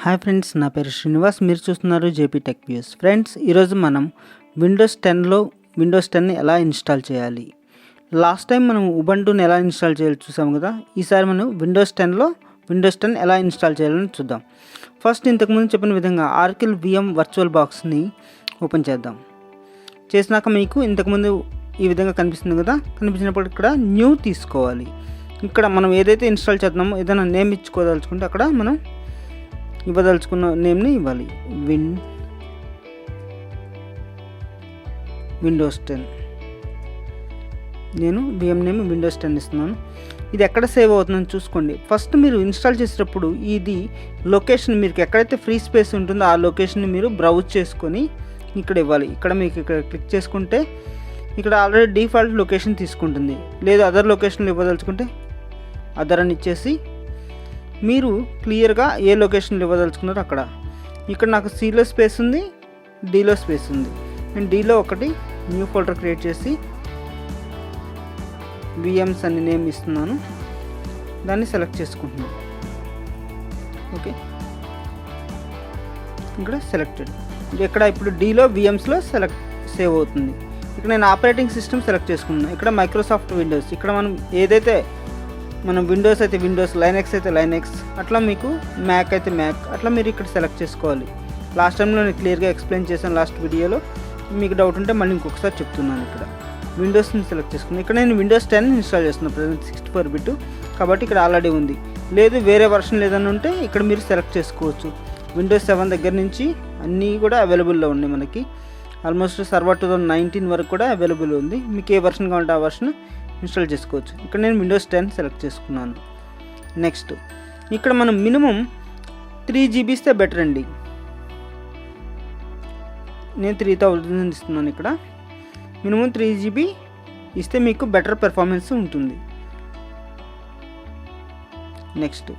Hi friends, నా పేరు శ్రీనివాస్. మీరు చూస్తున్నారు జేపీ టెక్ వ్యూస్. ఫ్రెండ్స్, ఈరోజు మనం విండోస్ 10లో విండోస్ 10ని ఎలా ఇన్స్టాల్ చేయాలి. లాస్ట్ టైం మనం ఉబంటుని ఎలా ఇన్స్టాల్ చేయాలి చూసాం కదా. ఈసారి మనం విండోస్ 10లో విండోస్ 10 ఎలా ఇన్స్టాల్ చేయాలని చూద్దాం. ఫస్ట్ ఇంతకుముందు చెప్పిన విధంగా ఆర్కిల్ VM వర్చువల్ బాక్స్ని ఓపెన్ చేద్దాం. చేసినాక మీకు ఇంతకుముందు ఈ విధంగా కనిపిస్తుంది కదా. కనిపించినప్పుడు ఇక్కడ న్యూ తీసుకోవాలి. ఇక్కడ మనం ఏదైతే ఇన్స్టాల్ చేద్దామో ఏదైనా నేమ్ ఇచ్చుకోదలుచుకుంటే అక్కడ మనం ఇవ్వదలుచుకున్న నేమ్ని ఇవ్వాలి. విండోస్ 10. నేను VM నేమ్ విండోస్ 10 ఇస్తున్నాను. ఇది ఎక్కడ సేవ్ అవుతుందని చూసుకోండి. ఫస్ట్ మీరు ఇన్స్టాల్ చేసేటప్పుడు ఇది లొకేషన్, మీకు ఎక్కడైతే ఫ్రీ స్పేస్ ఉంటుందో ఆ లొకేషన్ని మీరు బ్రౌజ్ చేసుకొని ఇక్కడ ఇవ్వాలి. ఇక్కడ మీకు ఇక్కడ క్లిక్ చేసుకుంటే ఇక్కడ ఆల్రెడీ డిఫాల్ట్ లొకేషన్ తీసుకుంటుంది. లేదు అదర్ లొకేషన్లో ఇవ్వదలుచుకుంటే అదర్ అని ఇచ్చేసి మీరు క్లియర్గా ఏ లొకేషన్లో ఇవ్వదలుచుకున్నారో అక్కడ. ఇక్కడ నాకు Cలో స్పేస్ ఉంది, Dలో స్పేస్ ఉంది. నేను Dలో ఒకటి న్యూ ఫోల్డర్ క్రియేట్ చేసి VMs అని నేమ్ ఇస్తున్నాను. దాన్ని సెలెక్ట్ చేసుకుంటున్నాను. ఓకే, ఇక్కడ సెలెక్టెడ్. ఇక్కడ ఇప్పుడు Dలో VMsలో సేవ్ అవుతుంది. ఇక్కడ నేను ఆపరేటింగ్ సిస్టమ్ సెలెక్ట్ చేసుకున్నాను. ఇక్కడ మైక్రోసాఫ్ట్ విండోస్. ఇక్కడ మనం ఏదైతే మనం విండోస్ అయితే విండోస్, లైనెక్స్ అయితే లైనెక్స్, అట్లా మీకు మ్యాక్ అయితే మ్యాక్, అట్లా మీరు ఇక్కడ సెలెక్ట్ చేసుకోవాలి. లాస్ట్ టైంలో నేను క్లియర్గా ఎక్స్ప్లెయిన్ చేశాను లాస్ట్ వీడియోలో. మీకు డౌట్ ఉంటే మళ్ళీ ఇంకొకసారి చెప్తున్నాను. ఇక్కడ విండోస్ని సెలెక్ట్ చేసుకున్నాను. ఇక్కడ నేను విండోస్ 10 ఇన్స్టాల్ చేస్తున్నాను. ప్రజెంట్ 64 బిట్ కాబట్టి ఇక్కడ ఆల్రెడీ ఉంది. లేదు వేరే వర్షన్ లేదని ఉంటే ఇక్కడ మీరు సెలెక్ట్ చేసుకోవచ్చు. విండోస్ 7 దగ్గర నుంచి అన్నీ కూడా అవైలబుల్లో ఉన్నాయి. మనకి ఆల్మోస్ట్ సర్వర్ 2019 వరకు కూడా అవైలబుల్ ఉంది. మీకు ఏ వర్షన్ కావాలంటే ఆ వర్షన్ ఇన్స్టాల్ చేసుకోవచ్చు. ఇక్కడ నేను విండోస్ 10 సెలెక్ట్ చేసుకున్నాను. నెక్స్ట్ ఇక్కడ మనం మినిమం 3 GB ఇస్తే బెటర్ అండి. నేను 3000 ఇస్తున్నాను. ఇక్కడ మినిమం 3 GB ఇస్తే మీకు బెటర్ పెర్ఫార్మెన్స్ ఉంటుంది. నెక్స్ట్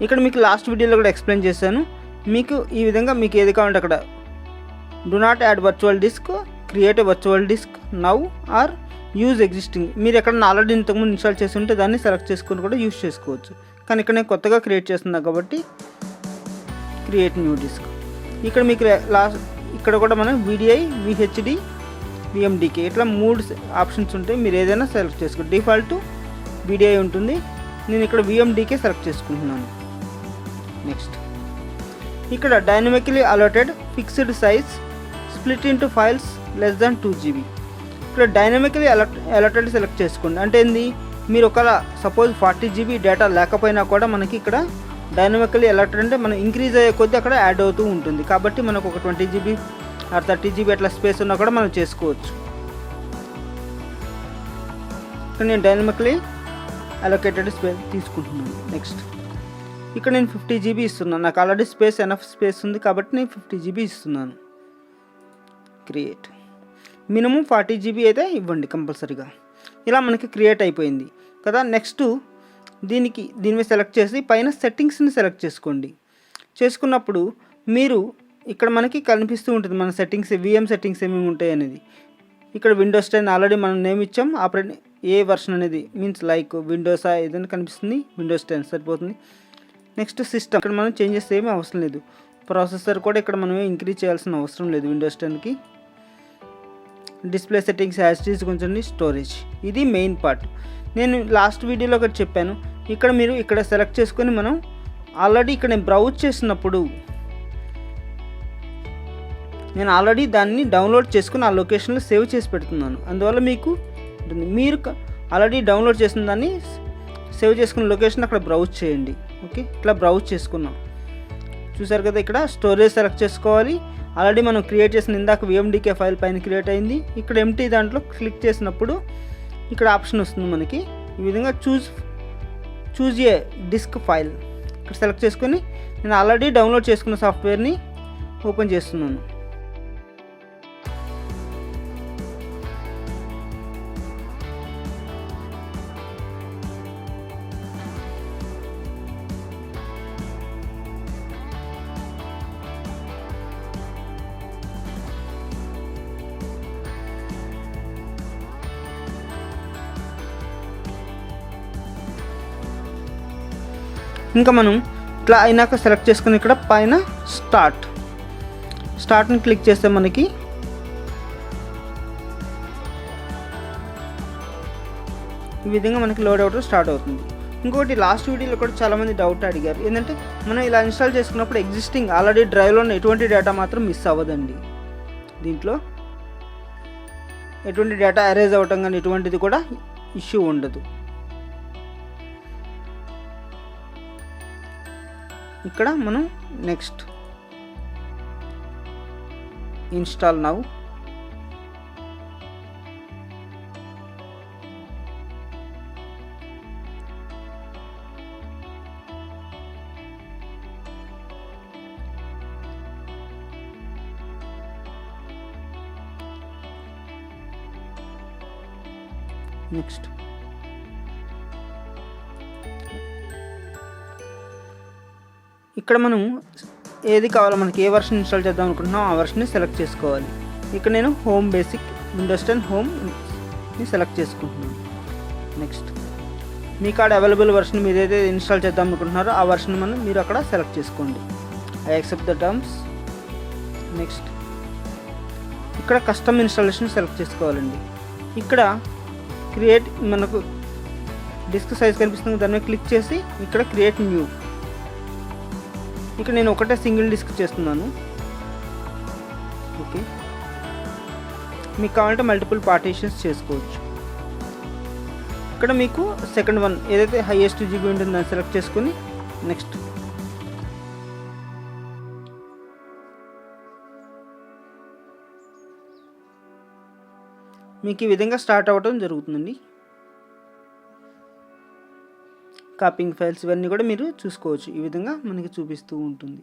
ఇక్కడ మీకు లాస్ట్ వీడియోలో కూడా ఎక్స్ప్లెయిన్ చేశాను. మీకు ఈ విధంగా మీకు ఏది కావాలంటే అక్కడ do not add virtual disk, create a virtual disk now or use existing. మీరు ఎక్కడన్నా ఆల్రెడీ ఇంతకుముందు ఇన్స్టాల్ చేసి ఉంటే దాన్ని సెలెక్ట్ చేసుకొని కూడా యూజ్ చేసుకోవచ్చు. కానీ ఇక్కడ నేను కొత్తగా క్రియేట్ చేస్తున్నా కాబట్టి క్రియేట్ న్యూ డిస్క్. ఇక్కడ మీకు ఇక్కడ కూడా మనం VDI, VHD, VMDK ఇట్లా 3 ఆప్షన్స్ ఉంటాయి. మీరు ఏదైనా సెలెక్ట్ చేసుకోండి. డిఫాల్ట్ VDI ఉంటుంది. నేను ఇక్కడ VMDK సెలెక్ట్ చేసుకుంటున్నాను. నెక్స్ట్ ఇక్కడ dynamically allotted fixed size split into files less than 2 GB. ఇక్కడ డైనమికలీ అలాటెడ్ సెలెక్ట్ చేసుకోండి. అంటే ఏంది, మీరు ఒకవేళ సపోజ్ 40 GB డేటా లేకపోయినా కూడా మనకి ఇక్కడ డైనమికలీ అలాటెడ్ అంటే మనం ఇంక్రీజ్ అయ్యే కొద్దీ అక్కడ యాడ్ అవుతూ ఉంటుంది. కాబట్టి మనకు ఒక 20 GB ఆర్ 30 GB అట్లా స్పేస్ ఉన్నా కూడా మనం చేసుకోవచ్చు. ఇక్కడ నేను డైనమికలీ అలొకేటెడ్ స్పేస్ తీసుకుంటున్నాను. నెక్స్ట్ ఇక్కడ నేను 50 GB ఇస్తున్నాను. నాకు ఆల్రెడీ ఎనఫ్ స్పేస్ ఉంది కాబట్టి నేను 50 GB ఇస్తున్నాను. క్రియేట్. మినిమం 40 GB అయితే ఇవ్వండి కంపల్సరీగా. ఇలా మనకి క్రియేట్ అయిపోయింది కదా. నెక్స్ట్ దీని మీద సెలెక్ట్ చేసి పైన సెట్టింగ్స్ని సెలెక్ట్ చేసుకోండి. చేసుకున్నప్పుడు మీరు ఇక్కడ మనకి కనిపిస్తూ ఉంటుంది మన సెట్టింగ్స్, VM సెట్టింగ్స్ ఏమేమి ఉంటాయి అనేది. ఇక్కడ విండోస్ 10 ఆల్రెడీ మనం నేమ్ ఇచ్చాం. ఆపరేటింగ్ ఏ వర్షన్ అనేది మీన్స్ లైక్ విండోస్ ఏదైనా కనిపిస్తుంది, విండోస్ 10 సరిపోతుంది. Next system. ఇక్కడ మనం చేంజెస్ ఏమీ అవసరం లేదు. ప్రాసెసర్ కూడా ఇక్కడ మనం ఇంక్రీజ్ చేయాల్సిన అవసరం లేదు విండోస్ 10కి. Display settings as it is కొంచెం. స్టోరేజ్ ఇది మెయిన్ పార్ట్. నేను లాస్ట్ వీడియోలో ఒకటి చెప్పాను. ఇక్కడ మీరు ఇక్కడ సెలెక్ట్ చేసుకొని మనం ఆల్రెడీ ఇక్కడ నేను బ్రౌజ్ చేసినప్పుడు నేను ఆల్రెడీ దాన్ని డౌన్లోడ్ చేసుకుని ఆ లొకేషన్లో సేవ్ చేసి పెడుతున్నాను. అందువల్ల మీకు మీరు ఆల్రెడీ డౌన్లోడ్ చేసిన దాన్ని సేవ్ చేసుకున్న లొకేషన్ అక్కడ బ్రౌజ్ చేయండి. ఓకే, ఇట్లా బ్రౌజ్ చేసుకున్నాం. చూసారు కదా. ఇక్కడ స్టోరేజ్ సెలెక్ట్ చేసుకోవాలి. ఆల్రెడీ మనం క్రియేట్ చేసిన ఇందాక VMDK ఫైల్ పైన క్రియేట్ అయింది. ఇక్కడ ఎంటీ దాంట్లో క్లిక్ చేసినప్పుడు ఇక్కడ ఆప్షన్ వస్తుంది మనకి ఈ విధంగా చూజ్ ఏ డిస్క్ ఫైల్. ఇక్కడ సెలెక్ట్ చేసుకొని నేను ఆల్రెడీ డౌన్లోడ్ చేసుకున్న సాఫ్ట్వేర్ని ఓపెన్ చేస్తున్నాను. ఇంకా మనం ఇట్లా అయినాక సెలెక్ట్ చేసుకుని ఇక్కడ పైన స్టార్ట్ని క్లిక్ చేస్తే మనకి ఈ విధంగా మనకి లోడ్ అవుట్ స్టార్ట్ అవుతుంది. ఇంకోటి లాస్ట్ వీడియోలో కూడా చాలామంది డౌట్ అడిగారు, ఏంటంటే మనం ఇలా ఇన్స్టాల్ చేసుకున్నప్పుడు ఎగ్జిస్టింగ్ ఆల్రెడీ డ్రైవ్లో ఉన్న ఎటువంటి డేటా మాత్రం మిస్ అవ్వదండి. దీంట్లో ఎటువంటి డేటా ఎరేజ్ అవ్వటం కానీ ఎటువంటిది కూడా ఇష్యూ ఉండదు. ఇక్కడ మనం నెక్స్ట్ ఇన్స్టాల్ నౌ, నెక్స్ట్ ఇక్కడ మనం ఏది కావాలో మనకి ఏ వర్షన్ ఇన్స్టాల్ చేద్దాం అనుకుంటున్నాం ఆ వర్షన్ని సెలెక్ట్ చేసుకోవాలి. ఇక్కడ నేను హోమ్ బేసిక్ విండోస్ 10 హోమ్ని సెలెక్ట్ చేసుకుంటున్నాను. నెక్స్ట్ మీ కాడ అవైలబుల్ వర్షన్ మీరు ఏదైతే ఇన్స్టాల్ చేద్దాం అనుకుంటున్నారో ఆ వర్షన్ మీరు అక్కడ సెలెక్ట్ చేసుకోండి. I accept the terms. Next ఇక్కడ కస్టమ్ ఇన్స్టాలేషన్ సెలెక్ట్ చేసుకోవాలండి. ఇక్కడ క్రియేట్ మనకు డిస్క్ సైజ్ కనిపిస్తుంది, దాని మీద క్లిక్ చేసి ఇక్కడ క్రియేట్ న్యూ. ఇక్కడ నేను ఒకటే సింగిల్ డిస్క్ చేస్తున్నాను. ఓకే, మీకు కావాలంటే మల్టిపుల్ పార్టీషన్స్ చేసుకోవచ్చు. ఇక్కడ మీకు సెకండ్ వన్ ఏదైతే హైయెస్ట్ జీబీ ఉంటుందో దాన్ని సెలెక్ట్ చేసుకొని నెక్స్ట్. మీకు ఈ విధంగా స్టార్ట్ అవ్వడం జరుగుతుందండి. కాపింగ్ ఫైల్స్ ఇవన్నీ కూడా మీరు చూసుకోవచ్చు. ఈ విధంగా మనకి చూపిస్తూ ఉంటుంది.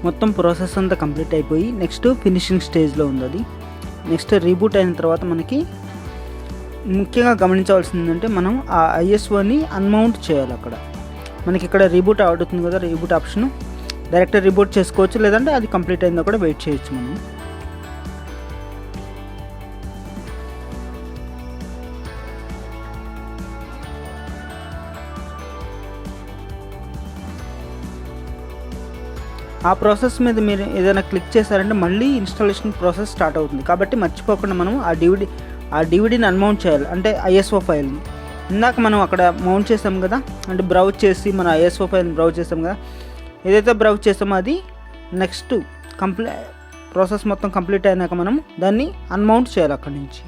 మొత్తం ప్రాసెస్ అంతా కంప్లీట్ అయిపోయి నెక్స్ట్ ఫినిషింగ్ స్టేజ్లో ఉంది అది. నెక్స్ట్ రీబూట్ అయిన తర్వాత మనకి ముఖ్యంగా గమనించవలసింది ఏంటంటే మనం ఆ ఐఎస్ఓని అన్మౌంట్ చేయాలి. అక్కడ మనకి ఇక్కడ రీబూట్ అవుతుంది కదా, రీబూట్ ఆప్షన్ డైరెక్ట్ రీబూట్ చేసుకోవచ్చు, లేదంటే అది కంప్లీట్ అయిందో కూడా వెయిట్ చేయొచ్చు మనం. ఆ ప్రాసెస్ మీద మీరు ఏదైనా క్లిక్ చేశారంటే మళ్ళీ ఇన్స్టాలేషన్ ప్రాసెస్ స్టార్ట్ అవుతుంది. కాబట్టి మర్చిపోకుండా మనం ఆ డివిడీని అన్మౌంట్ చేయాలి, అంటే ఐఎస్ఓ ఫైల్ని. ఇందాక మనం అక్కడ మౌంట్ చేసాం కదా, అంటే బ్రౌజ్ చేసి మన ఐఎస్ఓ ఫైల్ని బ్రౌజ్ చేసాం కదా, ఏదైతే బ్రౌజ్ చేసామో అది నెక్స్ట్ ప్రాసెస్ మొత్తం కంప్లీట్ అయినాక మనం దాన్ని అన్మౌంట్ చేయాలి అక్కడి నుంచి.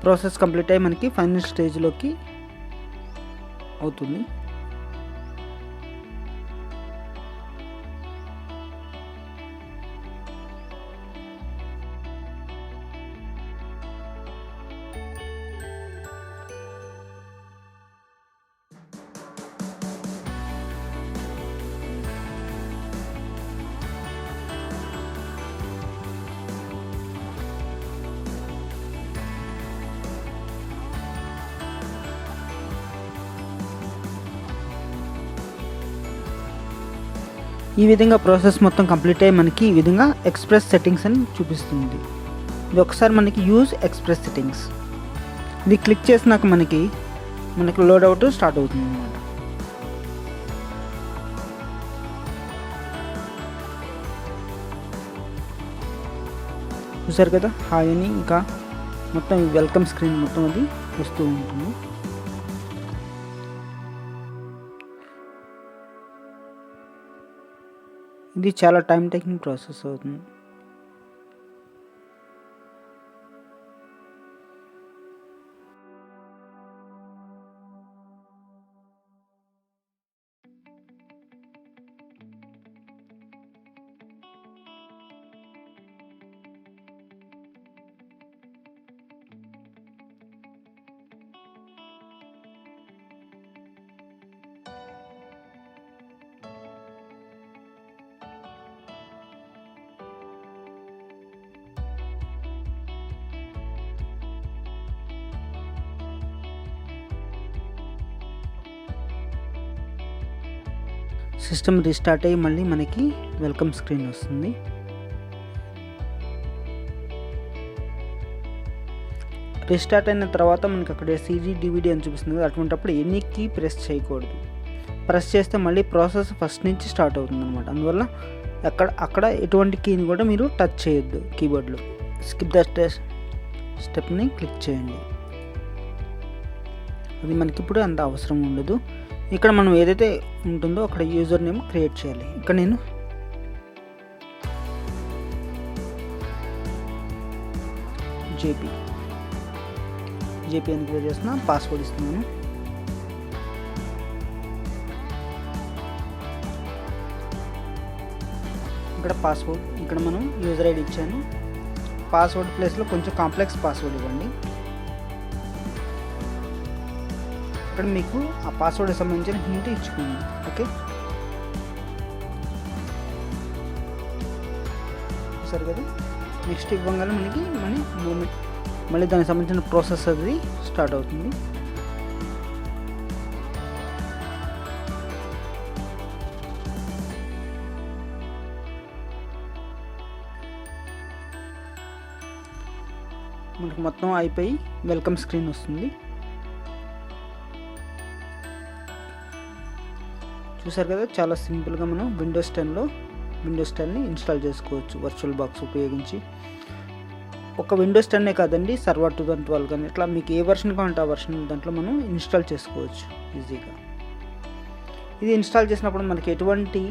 ప్రాసెస్ కంప్లీట్ అయ్యి మనకి ఫైనల్ స్టేజ్లోకి అవుతుంది. ఈ విధంగా ప్రాసెస్ మొత్తం కంప్లీట్ అయ్యి మనకి ఈ విధంగా ఎక్స్ప్రెస్ సెట్టింగ్స్ అని చూపిస్తుంది. ఇది ఒకసారి మనకి యూజ్ ఎక్స్ప్రెస్ సెట్టింగ్స్ ఇది క్లిక్ చేసినాక మనకి లోడ్ అవుట్ స్టార్ట్ అవుతుంది అన్నమాట. చూసారు కదా హాయ్ అని ఇంకా మొత్తం వెల్కమ్ స్క్రీన్ మొత్తం అది వస్తూ ఉంటుంది. ఇది చాలా టైం టేకింగ్ ప్రాసెస్ అవుతుంది. సిస్టమ్ రీస్టార్ట్ అయ్యి మళ్ళీ మనకి వెల్కమ్ స్క్రీన్ వస్తుంది. రీస్టార్ట్ అయిన తర్వాత మనకి అక్కడ CD DVD అని చూపిస్తుంది కదా, అటువంటిప్పుడు ఎనీ కీ ప్రెస్ చేయకూడదు. ప్రెస్ చేస్తే మళ్ళీ ప్రాసెస్ ఫస్ట్ నుంచి స్టార్ట్ అవుతుంది అనమాట. అందువల్ల అక్కడ ఎటువంటి కీని కూడా మీరు టచ్ చేయొద్దు. కీబోర్డ్లో స్కిప్ ద స్టెప్ని క్లిక్ చేయండి. అది మనకి ఇప్పుడు అంత అవసరం ఉండదు. ఇక్కడ మనం ఏదైతే ఉంటుందో అక్కడ యూజర్ నేమ్ క్రియేట్ చేయాలి. ఇక్కడ నేను జేపీ అని క్రియేట్ చేస్తున్నా, పాస్వర్డ్ ఇస్తున్నాను. ఇక్కడ పాస్వర్డ్, ఇక్కడ మనం యూజర్ ఐడి ఇచ్చాను. పాస్వర్డ్ ప్లేస్లో కొంచెం కాంప్లెక్స్ పాస్వర్డ్ ఇవ్వండి. ఇక్కడ మీకు ఆ పాస్వర్డ్కి సంబంధించిన హింట్ ఇచ్చుకోండి. ఓకే, సరే కదా. నెక్స్ట్ ఇవ్వగానే మనకి మళ్ళీ దానికి సంబంధించిన ప్రాసెస్ అది స్టార్ట్ అవుతుంది. మనకి మొత్తం అయిపోయి వెల్కమ్ స్క్రీన్ వస్తుంది. చూసారు కదా, చాలా సింపుల్గా మనం విండోస్ 10ని ఇన్స్టాల్ చేసుకోవచ్చు వర్చువల్ బాక్స్ ఉపయోగించి. ఒక విండోస్ 10 కాదండి, సర్వర్ 2012 కానీ ఇట్లా మీకు ఏ వర్షన్ కావాలంటే ఆ వర్షన్ దాంట్లో మనం ఇన్స్టాల్ చేసుకోవచ్చు ఈజీగా. ఇది ఇన్స్టాల్ చేసినప్పుడు మనకి ఎటువంటి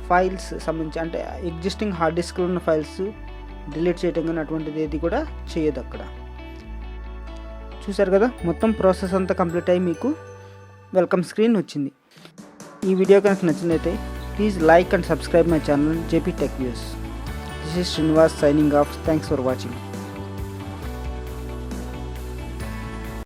ఫైల్స్ సంబంధించి అంటే ఎగ్జిస్టింగ్ హార్డ్ డిస్క్లో ఉన్న ఫైల్స్ డిలీట్ చేయడం కానీ అటువంటిది ఏది కూడా చేయదు అక్కడ. చూసారు కదా, మొత్తం ప్రాసెస్ అంతా కంప్లీట్ అయ్యి మీకు వెల్కమ్ స్క్రీన్ వచ్చింది. ఈ వీడియో కనుక నచ్చినట్లయితే please like and subscribe my channel JP Tech Views. This is Srinivas signing off. Thanks for watching.